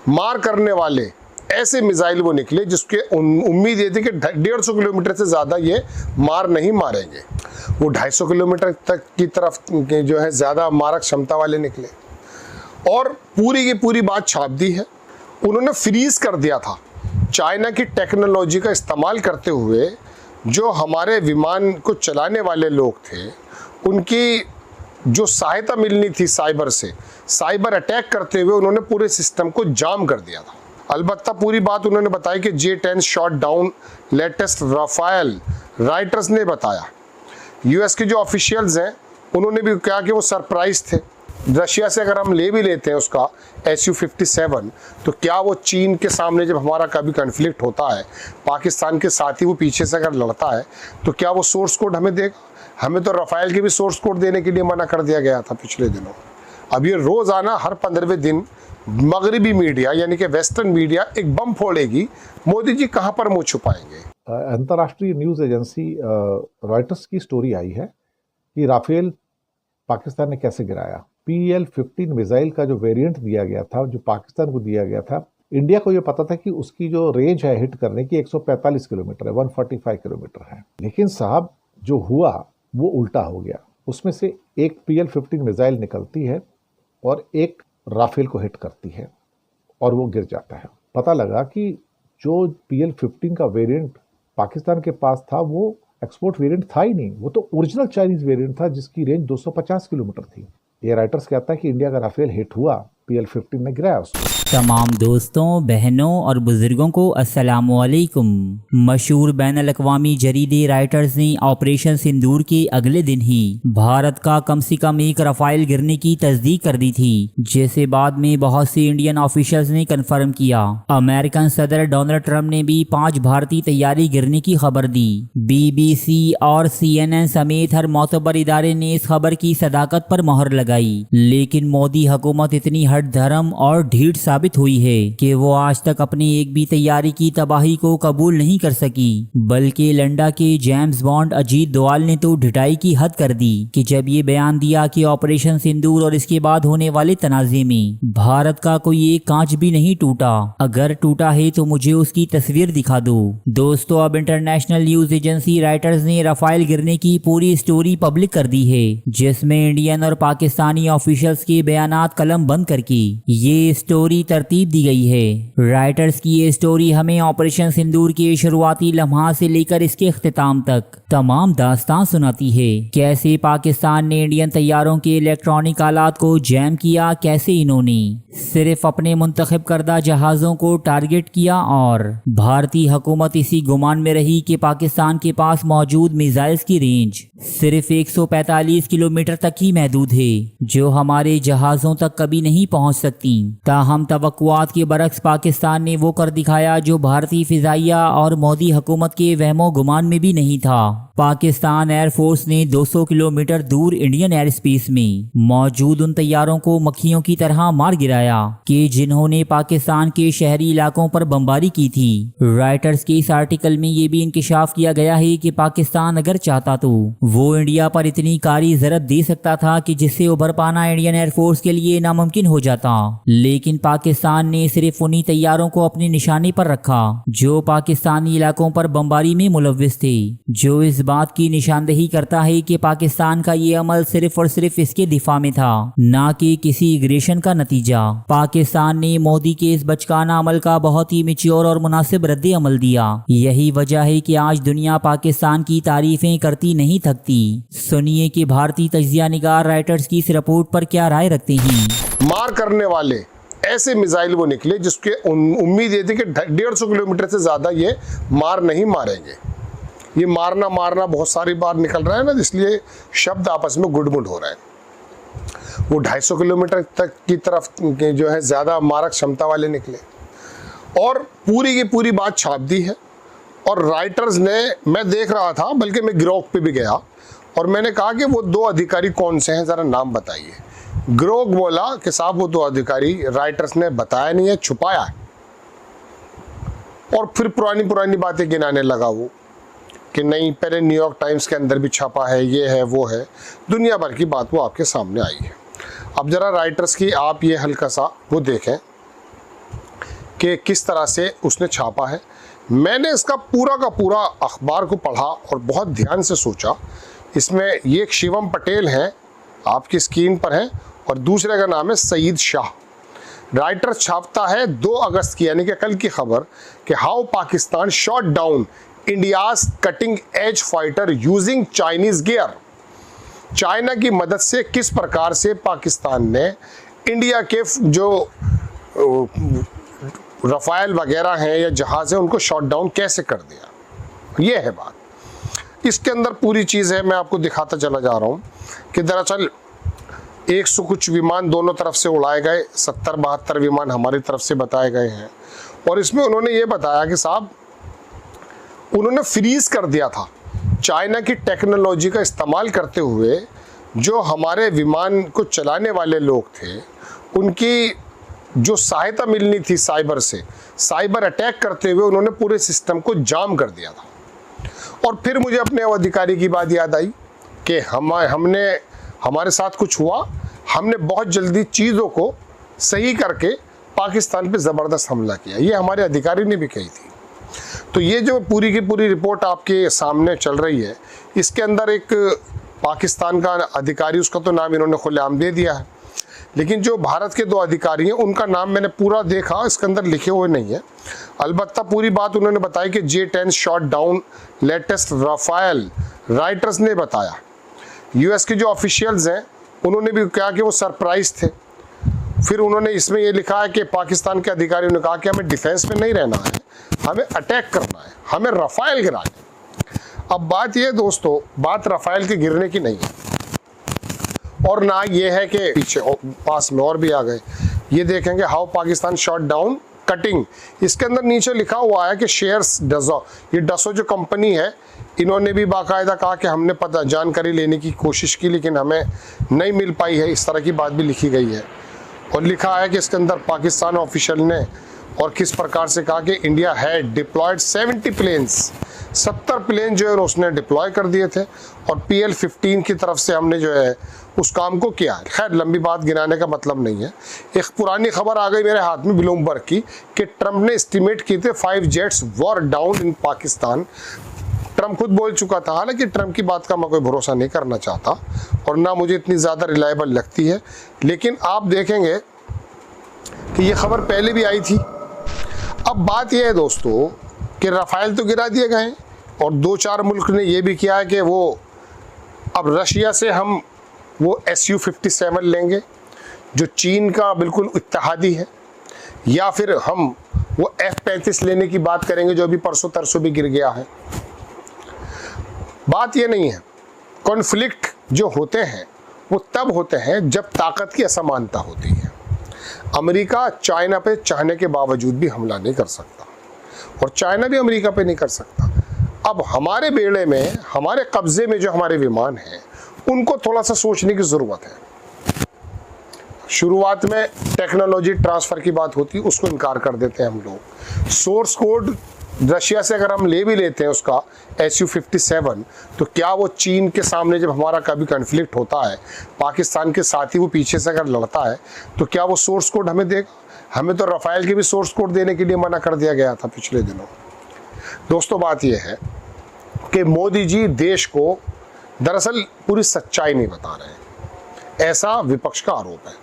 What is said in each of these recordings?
मार करने वाले ऐसे मिसाइल वो निकले जिसके उम्मीद ये थी कि 150 किलोमीटर से ज़्यादा ये मार नहीं मारेंगे। वो 250 किलोमीटर तक की तरफ जो है ज़्यादा मारक क्षमता वाले निकले और पूरी की पूरी बात छाप दी है। उन्होंने फ्रीज कर दिया था चाइना की टेक्नोलॉजी का इस्तेमाल करते हुए जो हमारे विमान को चलाने वाले लोग थे, उनकी जो सहायता मिलनी थी साइबर से, साइबर अटैक करते हुए उन्होंने पूरे सिस्टम को जाम कर दिया था। अलबत्ता पूरी बात उन्होंने बताई कि J-10 shot down latest Rafale. Reuters ने बताया, यूएस के जो ऑफिशियल्स हैं उन्होंने भी कहा कि वो सरप्राइज थे। रशिया से अगर हम ले भी लेते हैं उसका Su-57, तो क्या वो चीन के सामने जब हमारा कभी कन्फ्लिक्ट होता है, पाकिस्तान के साथ ही वो पीछे से अगर लड़ता है, तो क्या वो सोर्स कोड हमें देगा? हमें तो राफेल के भी सोर्स कोड देने के लिए मना कर दिया गया था पिछले दिनों। अब ये रोज़ाना हर 15वें दिन मगरबी मीडिया यानी कि वेस्टर्न मीडिया एक बम फोड़ेगी, मोदी जी कहाँ पर मुँह छुपाएंगे। अंतर्राष्ट्रीय न्यूज़ एजेंसी रॉयटर्स की स्टोरी आई है कि राफेल पाकिस्तान ने कैसे गिराया। PL-15 मिसाइल का जो वेरिएंट दिया गया था, जो पाकिस्तान को दिया गया था, इंडिया को ये पता था कि उसकी जो रेंज है हिट करने की 145 किलोमीटर है, 145 किलोमीटर है। लेकिन साहब जो हुआ वो उल्टा हो गया। उसमें से एक PL-15 मिसाइल निकलती है और एक राफेल को हिट करती है और वो गिर जाता है। पता लगा कि जो PL-15 का वेरिएंट पाकिस्तान के पास था वो एक्सपोर्ट वेरिएंट था ही नहीं, वो तो ओरिजिनल चाइनीज वेरिएंट था जिसकी रेंज 250 किलोमीटर थी। ये राइटर्स कहता है कि इंडिया का राफेल हिट हुआ, PL-15 ने गिराया उसको। तमाम दोस्तों, बहनों और बुजुर्गों को अस्सलामुअलैकुम। मशहूर बैनुल अक़वामी जरीदे राइटर्स ने ऑपरेशन सिंदूर के अगले दिन ही भारत का कम से कम एक राफेल गिरने की तस्दीक कर दी थी, जिसे बाद में बहुत से इंडियन ऑफिशियल्स ने कंफर्म किया। अमेरिकन सदर डोनाल्ड ट्रंप ने भी 5 भारतीय तैयारी गिरने की खबर दी। BBC और CNN समेत हर मोतबर इदारे ने इस खबर की सदाकत पर मोहर लगाई, लेकिन मोदी हुकूमत इतनी हट धर्म और ढीठ साबित हुई है कि वो आज तक अपनी एक भी तैयारी की तबाही को कबूल नहीं कर सकी। बल्कि लंडा के जेम्स बॉन्ड अजीत दोवाल ने तो ढिठाई की हद कर दी कि जब ये बयान दिया कि ऑपरेशन सिंदूर और इसके बाद होने वाले तनाज़े में भारत का कोई एक कांच भी नहीं टूटा। अगर टूटा है तो मुझे उसकी तस्वीर दिखा दो। दोस्तों, अब इंटरनेशनल न्यूज एजेंसी राइटर्स ने राफेल गिरने की पूरी स्टोरी पब्लिक कर दी है, जिसमें इंडियन और पाकिस्तानी ऑफिशियल्स के बयानात कलम बंद करके ये स्टोरी तरतीब दी गई है। राइटर्स की ये स्टोरी हमें ऑपरेशन सिंदूर के शुरुआती लम्हा से लेकर इसके इख्तिताम तक तमाम दास्तान सुनाती है। कैसे पाकिस्तान ने इंडियन तैयारों के इलेक्ट्रॉनिक आलात को जैम किया, कैसे इन्होंने सिर्फ अपने मुंतखब करदा जहाज़ों को टारगेट किया और भारतीय हुकूमत इसी गुमान में रही कि पाकिस्तान के पास मौजूद मिसाइल्स की रेंज सिर्फ 145 किलोमीटर तक ही महदूद है, जो हमारे जहाज़ों तक कभी नहीं पहुंच सकती। ताहम तवक्कुआत के बरक्स पाकिस्तान ने वो कर दिखाया जो भारतीय फिजाइया और मोदी हुकूमत के वहमो गुमान में भी नहीं था। पाकिस्तान एयरफोर्स ने 200 किलोमीटर दूर इंडियन एयर स्पेस में मौजूद उन तैयारों को मक्खियों की तरह मार गिराया कि जिन्होंने पाकिस्तान के शहरी इलाकों पर बमबारी की थी। राइटर्स के इस आर्टिकल में ये भी इंकिशाफ किया गया है कि पाकिस्तान अगर चाहता तो वो इंडिया पर इतनी कारी जरब दे सकता था कि जिससे उभर पाना इंडियन एयरफोर्स के लिए नामुमकिन हो जाता, लेकिन पाकिस्तान ने सिर्फ उन्हीं तैयारों को अपनी निशाने पर रखा जो पाकिस्तानी इलाकों पर बमबारी में मुलव्विस थे, जो इस बात की निशानदेही करता है कि पाकिस्तान का ये अमल सिर्फ और सिर्फ इसके दिफा में था, ना कि किसी एग्रेशन का नतीजा। पाकिस्तान ने मोदी के इस बचकाना अमल का बहुत ही मैच्योर और मुनासिब रद्द अमल दिया। यही वजह है कि आज दुनिया पाकिस्तान की तारीफें करती नहीं थकती। सुनिए कि भारतीय तज्जिया निगार राइटर्स की इस रिपोर्ट पर क्या राय रखते हैं। मार करने वाले ऐसे मिसाइल वो निकले जिसके उम्मीद ये थी कि 150 किलोमीटर से ज़्यादा ये मार नहीं मारेंगे। ये मारना बहुत सारी बार निकल रहा है ना, इसलिए शब्द आपस में गुडमुड हो रहे हैं। वो 250 किलोमीटर तक की तरफ जो है ज़्यादा मारक क्षमता वाले निकले और पूरी की पूरी बात छाप दी है। और राइटर्स ने, मैं देख रहा था, बल्कि मैं ग्रोक पे भी गया और मैंने कहा कि वो 2 अधिकारी कौन से हैं, ज़रा नाम बताइए। ग्रोक बोला कि साहब वो 2 अधिकारी राइटर्स ने बताया नहीं है, छुपाया है। और फिर पुरानी बातें गिनाने लगा वो कि नहीं, पहले न्यूयॉर्क टाइम्स के अंदर भी छपा है, ये है वो है, दुनिया भर की बात वो आपके सामने आई है। अब ज़रा राइटर्स की आप ये हल्का सा वो देखें कि किस तरह से उसने छापा है। मैंने इसका पूरा का पूरा अखबार को पढ़ा और बहुत ध्यान से सोचा। इसमें ये एक शिवम पटेल हैं, आपकी स्क्रीन पर हैं, और दूसरे का नाम है सईद शाह। राइटर छापता है 2 अगस्त की, यानी कि कल की खबर, कि how Pakistan shot down India's cutting edge fighter using Chinese gear. China की मदद से किस प्रकार से पाकिस्तान ने इंडिया के जो रफाइल वगैरह हैं या जहाज़ हैं उनको शॉट डाउन कैसे कर दिया, ये है बात। इसके अंदर पूरी चीज़ है, मैं आपको दिखाता चला जा रहा हूँ कि दरअसल 100 कुछ विमान दोनों तरफ से उड़ाए गए, 70-72 विमान हमारी तरफ से बताए गए हैं। और इसमें उन्होंने ये बताया कि साहब उन्होंने फ्रीज कर दिया था चाइना की टेक्नोलॉजी का इस्तेमाल करते हुए। जो हमारे विमान को चलाने वाले लोग थे उनकी जो सहायता मिलनी थी साइबर से, साइबर अटैक करते हुए उन्होंने पूरे सिस्टम को जाम कर दिया था। और फिर मुझे अपने अधिकारी की बात याद आई कि हमने हमारे साथ कुछ हुआ, हमने बहुत जल्दी चीज़ों को सही करके पाकिस्तान पे ज़बरदस्त हमला किया। ये हमारे अधिकारी ने भी कही थी। तो ये जो पूरी की पूरी रिपोर्ट आपके सामने चल रही है, इसके अंदर एक पाकिस्तान का अधिकारी, उसका तो नाम इन्होंने खुलेआम दे दिया है, लेकिन जो भारत के 2 अधिकारी हैं उनका नाम मैंने पूरा देखा, इसके अंदर लिखे हुए नहीं है। अलबत्ता पूरी बात उन्होंने बताई कि J-10 shot down latest Rafale. Reuters ने बताया, यूएस के जो ऑफिशियल्स हैं उन्होंने भी कहा कि वो सरप्राइज थे। फिर उन्होंने इसमें ये लिखा है कि पाकिस्तान के अधिकारियों ने कहा कि हमें डिफेंस में नहीं रहना है, हमें अटैक करना है, हमें रफाइल गिराने। अब बात ये दोस्तों, बात रफाइल के गिरने की नहीं है, और ना ये है कि पीछे पास में और भी आ गए। ये देखेंगे how Pakistan shot down cutting, इसके अंदर नीचे लिखा हुआ है कि शेयर्स डसो, ये डसो जो कंपनी है इन्होंने भी बाकायदा कहा कि हमने पता जानकारी लेने की कोशिश की लेकिन हमें नहीं मिल पाई है, इस तरह की बात भी लिखी गई है। और लिखा है कि इसके अंदर पाकिस्तान ऑफिशियल ने और किस प्रकार से कहा कि India had deployed 70 planes, 70 plane जो है उसने डिप्लॉय कर दिए थे, और PL-15 की तरफ से हमने जो है उस काम को किया। खैर लंबी बात गिनाने का मतलब नहीं है। एक पुरानी खबर आ गई मेरे हाथ में ब्लूमबर्ग की कि ट्रंप ने एस्टिमेट किए थे 5 jets were down in Pakistan. Trump खुद बोल चुका था, हालांकि ट्रंप की बात का मैं कोई भरोसा नहीं करना चाहता और ना मुझे इतनी ज़्यादा रिलायबल लगती है, लेकिन आप देखेंगे कि ये खबर पहले भी आई थी। अब बात यह है दोस्तों कि राफेल तो गिरा दिए गए और 2-4 मुल्क ने यह भी किया है कि वो अब रशिया से हम वो Su-57 लेंगे जो चीन का बिल्कुल इत्तेहादी है, या फिर हम वो F-35 लेने की बात करेंगे जो अभी परसों तरसों भी गिर गया है। बात ये नहीं है, कॉन्फ्लिक्ट जो होते हैं वो तब होते हैं जब ताकत की असमानता होती है। अमेरिका चाइना पे चाहने के बावजूद भी हमला नहीं कर सकता और चाइना भी अमेरिका पे नहीं कर सकता। अब हमारे बेड़े में, हमारे कब्जे में जो हमारे विमान हैं उनको थोड़ा सा सोचने की ज़रूरत है। शुरुआत में टेक्नोलॉजी ट्रांसफ़र की बात होती है, उसको इनकार कर देते हैं हम लोग। सोर्स कोड रशिया से अगर हम ले भी लेते हैं उसका Su-57, तो क्या वो चीन के सामने जब हमारा कभी कन्फ्लिक्ट होता है, पाकिस्तान के साथ ही वो पीछे से अगर लड़ता है, तो क्या वो सोर्स कोड हमें देगा? हमें तो राफेल के भी सोर्स कोड देने के लिए मना कर दिया गया था पिछले दिनों। दोस्तों बात यह है कि मोदी जी देश को दरअसल पूरी सच्चाई नहीं बता रहे हैं, ऐसा विपक्ष का आरोप है।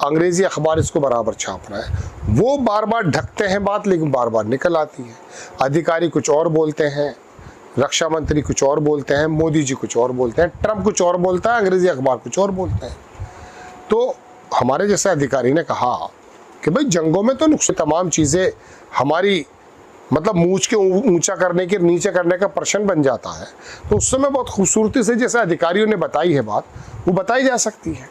अंग्रेजी अखबार इसको बराबर छाप रहा है। वो बार बार ढकते हैं बात, लेकिन बार बार निकल आती है। अधिकारी कुछ और बोलते हैं, रक्षा मंत्री कुछ और बोलते हैं, मोदी जी कुछ और बोलते हैं, ट्रंप कुछ और बोलता है, अंग्रेजी अखबार कुछ और बोलते हैं। तो हमारे जैसे अधिकारी ने कहा कि भाई जंगों में तो नुकसान, तमाम चीज़ें हमारी मतलब मूंछ के ऊंचा करने के नीचे करने का प्रश्न बन जाता है। तो उस समय बहुत खूबसूरती से जैसे अधिकारियों ने बताई है बात, वो बताई जा सकती है।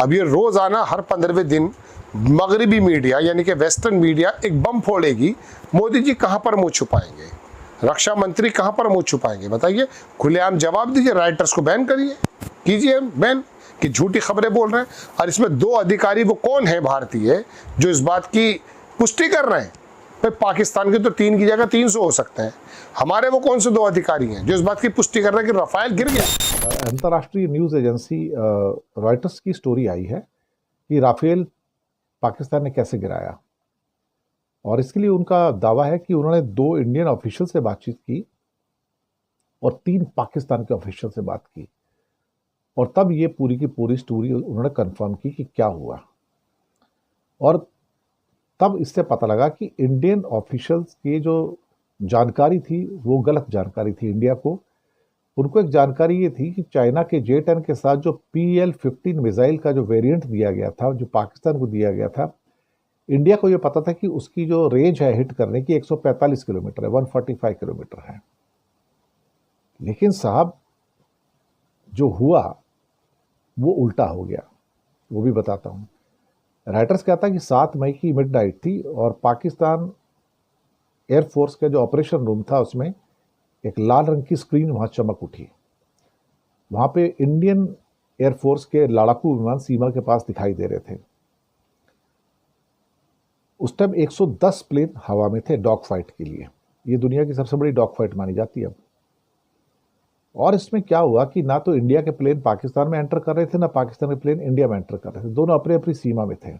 अब ये रोज़ाना हर 15वें दिन मगरबी मीडिया यानी कि वेस्टर्न मीडिया एक बम फोड़ेगी, मोदी जी कहाँ पर मुँह छुपाएंगे, रक्षा मंत्री कहाँ पर मुँह छुपाएंगे? बताइए, खुलेआम जवाब दीजिए, राइटर्स को बैन करिए, कीजिए बैन कि झूठी खबरें बोल रहे हैं। और इसमें 2 अधिकारी वो कौन है भारतीय जो इस बात की पुष्टि कर रहे हैं? भाई पाकिस्तान के तो 3 की जगह 300 हो सकते हैं, हमारे वो कौन से 2 अधिकारी हैं जो इस बात की पुष्टि कर रहे हैं कि राफेल गिर गया? अंतर्राष्ट्रीय न्यूज़ एजेंसी रॉयटर्स की स्टोरी आई है कि राफेल पाकिस्तान ने कैसे गिराया। और इसके लिए उनका दावा है कि उन्होंने 2 इंडियन ऑफिशियल से बातचीत की और 3 पाकिस्तान के ऑफिशियल से बात की, और तब ये पूरी की पूरी स्टोरी उन्होंने कंफर्म की कि क्या हुआ। और तब इससे पता लगा कि इंडियन ऑफिशियल्स की जो जानकारी थी वो गलत जानकारी थी इंडिया को। उनको एक जानकारी ये थी कि चाइना के J-10 के साथ जो PL-15 मिसाइल का जो वेरिएंट दिया गया था, जो पाकिस्तान को दिया गया था, इंडिया को ये पता था कि उसकी जो रेंज है हिट करने की 145 किलोमीटर है, 145 किलोमीटर है। लेकिन साहब जो हुआ वो उल्टा हो गया, वो भी बताता हूँ। राइटर्स कहता है कि 7 मई की मिडनाइट थी और पाकिस्तान एयरफोर्स का जो ऑपरेशन रूम था उसमें एक लाल रंग की स्क्रीन वहाँ चमक उठी। वहाँ पे इंडियन एयरफोर्स के लड़ाकू विमान सीमा के पास दिखाई दे रहे थे। उस टाइम 110 प्लेन हवा में थे डॉग फाइट के लिए। ये दुनिया की सबसे बड़ी डॉग फाइट मानी जाती है अब। और इसमें क्या हुआ कि ना तो इंडिया के प्लेन पाकिस्तान में एंटर कर रहे थे, ना पाकिस्तान के प्लेन इंडिया में एंटर कर रहे थे। दोनों अपनी अपनी सीमा में थे।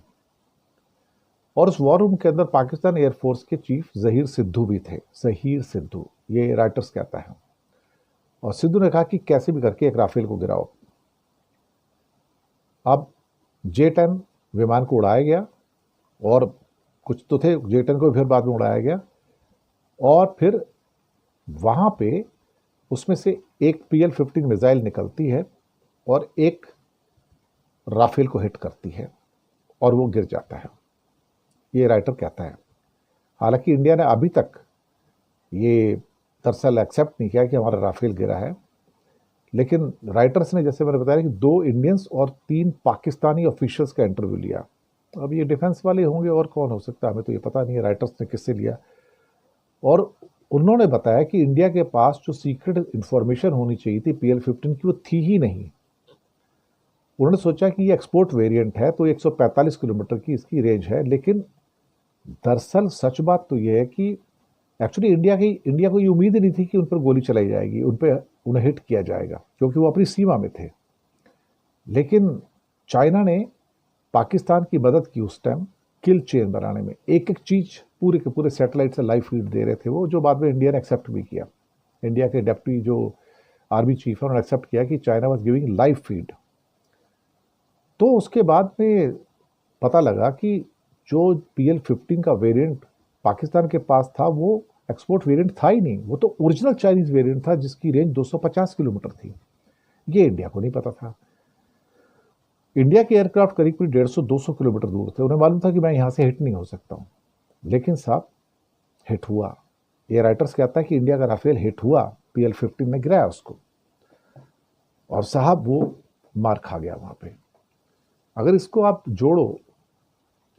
और उस वॉर रूम के अंदर पाकिस्तान एयरफोर्स के चीफ ज़हीर सिद्धू भी थे। ज़हीर सिद्धू, ये राइटर्स कहता है। और सिद्धू ने कहा कि कैसे भी करके एक राफेल को गिराओ। अब J-10 विमान को उड़ाया गया, और कुछ तो थे J-10 को फिर बाद में उड़ाया गया, और फिर वहाँ पे उसमें से एक PL-15 मिसाइल निकलती है और एक राफेल को हिट करती है और वो गिर जाता है। ये राइटर कहता है। हालांकि इंडिया ने अभी तक ये दरअसल एक्सेप्ट नहीं किया कि हमारा राफेल गिरा है, लेकिन राइटर्स ने, जैसे मैंने बताया, कि 2 इंडियंस और 3 पाकिस्तानी ऑफिशियल्स का इंटरव्यू लिया। अब ये डिफेंस वाले होंगे और कौन हो सकता है, हमें तो ये पता नहीं है राइटर्स ने किससे लिया। और उन्होंने बताया कि इंडिया के पास जो सीक्रेट इंफॉर्मेशन होनी चाहिए थी PL-15 की, वो थी ही नहीं। उन्होंने सोचा कि ये एक्सपोर्ट वेरिएंट है तो 145 किलोमीटर की इसकी रेंज है, लेकिन दरअसल सच बात तो ये है कि एक्चुअली इंडिया को ये उम्मीद ही नहीं थी कि उन पर गोली चलाई जाएगी, उन्हें हिट किया जाएगा, क्योंकि वो अपनी सीमा में थे। लेकिन चाइना ने पाकिस्तान की मदद की उस टाइम किल चेन बनाने में। एक एक चीज़ पूरे के पूरे सैटेलाइट से लाइव फीड दे रहे थे वो, जो बाद में इंडिया ने एक्सेप्ट भी किया। इंडिया के डिप्टी जो आर्मी चीफ है उन्होंने एक्सेप्ट किया कि China was giving live feed. तो उसके बाद में पता लगा कि जो PL-15 का वेरिएंट पाकिस्तान के पास था वो एक्सपोर्ट वेरिएंट था ही नहीं, वो तो ओरिजिनल चाइनीज वेरिएंट था जिसकी रेंज 250 किलोमीटर थी। ये इंडिया को नहीं पता था। इंडिया के एयरक्राफ्ट करीब 150-200 किलोमीटर दूर थे। उन्हें मालूम था कि मैं यहाँ से हिट नहीं हो सकता हूँ, लेकिन साहब हिट हुआ। ये राइटर्स कहता है कि इंडिया का राफेल हिट हुआ, PL-15 ने गिराया उसको, और साहब वो मार खा गया वहाँ पे। अगर इसको आप जोड़ो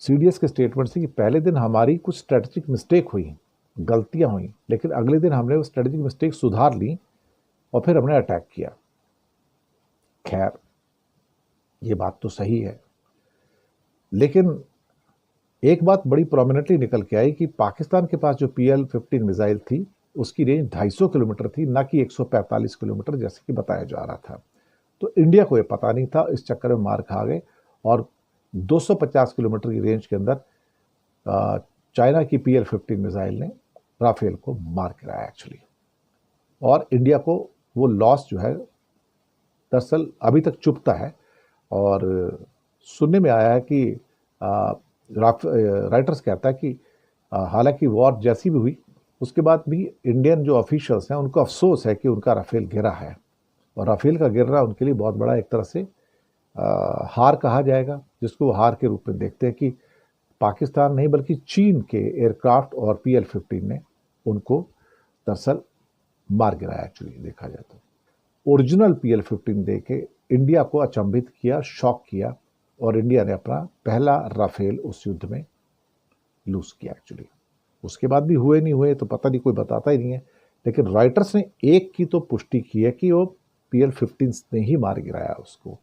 CDS के स्टेटमेंट से कि पहले दिन हमारी कुछ स्ट्रेटेजिक मिस्टेक हुई, गलतियां हुई, लेकिन अगले दिन हमने वो स्ट्रेटेजिक मिस्टेक सुधार ली और फिर हमने अटैक किया। खैर, ये बात तो सही है, लेकिन एक बात बड़ी प्रोमिनेंटली निकल के आई कि पाकिस्तान के पास जो PL-15 मिसाइल थी उसकी रेंज 250 किलोमीटर थी, ना कि 145 किलोमीटर जैसे कि बताया जा रहा था। तो इंडिया को ये पता नहीं था, इस चक्कर में मार खा गए, और 250 किलोमीटर की रेंज के अंदर चाइना की PL-15 मिसाइल ने राफेल को मार गिराया एक्चुअली। और इंडिया को वो लॉस जो है दरअसल अभी तक चुभता है। और सुनने में आया है कि राइटर्स कहता है कि हालांकि वॉर जैसी भी हुई उसके बाद भी इंडियन जो ऑफिशियल्स हैं उनको अफसोस है कि उनका राफेल गिरा है, और राफेल का गिरना उनके लिए बहुत बड़ा एक तरह से हार कहा जाएगा, जिसको वो हार के रूप में देखते हैं कि पाकिस्तान नहीं बल्कि चीन के एयरक्राफ्ट और PL-15 ने उनको दरअसल मार गिराया। एक्चुअली देखा जाए तो ओरिजिनल PL-15 देके इंडिया को अचंभित किया, शॉक किया, और इंडिया ने अपना पहला राफेल उस युद्ध में लूज किया एक्चुअली। उसके बाद भी हुए नहीं हुए तो पता नहीं, कोई बताता ही नहीं है, लेकिन राइटर्स ने एक की तो पुष्टि की है कि वो PL-15 ने ही मार गिराया उसको।